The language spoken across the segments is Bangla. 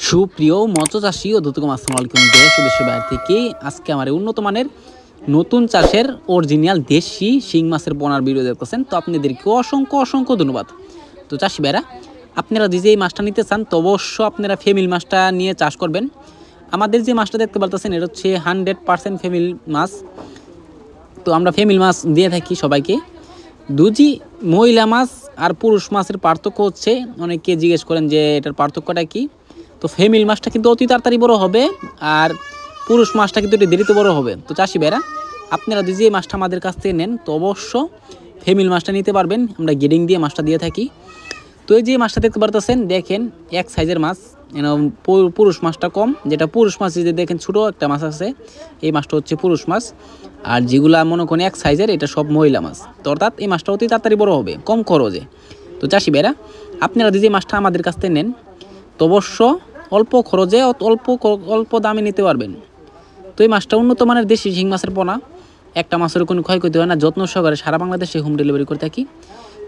সুপ্রিয় মৎস্যচাষী ও দর্শক আসসালামু আলাইকুম। দেশ ও দেশের বাইরে থেকে আজকে আমার উন্নত মানের নতুন চাষের অরিজিনাল দেশি শিং মাছের পোনার ভিডিও দেখতেছেন, তো আপনাদেরকে অসংখ্য অসংখ্য ধন্যবাদ। তো চাষি ভাইরা, আপনারা যে এই মাছটা নিতে চান তো অবশ্য আপনারা ফ্যামিলি মাছটা নিয়ে চাষ করবেন। আমাদের যে মাছটা দেখতে পারতেছেন এটা হচ্ছে 100% ফ্যামিলি মাছ। তো আমরা ফ্যামিলি মাছ দিয়ে থাকি সবাইকে। দুজি মহিলা মাছ আর পুরুষ মাছের পার্থক্য হচ্ছে, অনেকে জিজ্ঞেস করেন যে এটার পার্থক্যটা কি। তো ফ্যামিলি মাছটা কিন্তু অতি তাড়াতাড়ি বড় হবে, আর পুরুষ মাছটা কিন্তু একটু দেরিতে বড় হবে। তো চাষি ভাইরা, আপনারা যদি এই মাছটা আমাদের কাছ থেকে নেন তো অবশ্য ফ্যামিলি মাছটা নিতে পারবেন। আমরা গেডিং দিয়ে মাছটা দিয়ে থাকি। তো এই যে মাছটা দেখতে পারতেছেন, দেখেন এক সাইজের মাছ, পুরুষ মাছটা কম, যেটা পুরুষ মাছ যে দেখেন ছোটো একটা মাছ আছে, এই মাছটা হচ্ছে পুরুষ মাছ। আর যেগুলা মনে করেন এক সাইজের, এটা সব মহিলা মাছ। তো অর্থাৎ এই মাছটা অতি তাড়াতাড়ি বড় হবে, কম খরচে। তো চাষি ভাইরা, আপনারা যদি মাছটা আমাদের কাছ থেকে নেন তো অবশ্য অল্প খরচে অল্প দামে নিতে পারবেন। তো এই মাছটা উন্নত মানের দেশি শিং মাছের পোনা, একটা মাছের কোনো ক্ষয়ক্ষতি হয় না, যত্ন সহকারে সারা বাংলাদেশে হোম ডেলিভারি করে থাকি।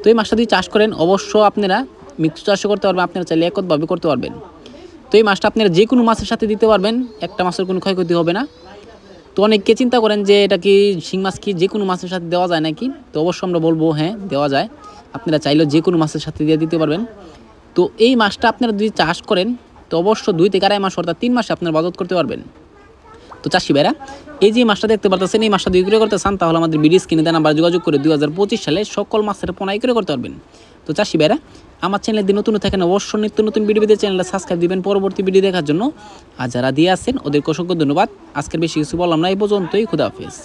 তো এই মাছটা যদি চাষ করেন অবশ্য আপনারা মিক্স চাষও করতে পারবেন, আপনারা চাইলে একতভাবে করতে পারবেন। তো এই মাছটা আপনারা যে কোনো মাছের সাথে দিতে পারবেন, একটা মাছের কোনো ক্ষয়ক্ষতি হবে না। তো অনেকে চিন্তা করেন যে এটা কি শিং মাছ কি যে কোনো মাছের সাথে দেওয়া যায় নাকি, তো অবশ্য আমরা বলবো হ্যাঁ দেওয়া যায়। আপনারা চাইলেও যে কোনো মাছের সাথে দিয়ে দিতে পারবেন। তো এই মাছটা আপনারা যদি চাষ করেন তো অবশ্য 2 থেকে 2.5 মাস অর্থাৎ 3 মাসে আপনারা বাজার করতে পারবেন। তো চাষি ভাইরা, এই যে মাছটা দেখতে পারতেছেন, এই মাছটা 2 কিলো করতে চান তাহলে আমাদের ভিডিও স্ক্রিনে দেন নাম্বার যোগাযোগ করে 2025 সালে সকল মাছের পোনা করে করতে পারবেন। তো চাষি ভাইরা, আমার চ্যানেলে যদি নতুন থাকেন অবশ্যই নিত্য নতুন ভিডিও পেতে চ্যানেলটা সাবস্ক্রাইব দিবেন পরবর্তী ভিডিও দেখার জন্য। আর যারা দিয়ে আসেন ওদেরকে অসংখ্য ধন্যবাদ। আজকের বেশি কিছু বললাম না, এই পর্যন্তই। খুদা হাফেজ।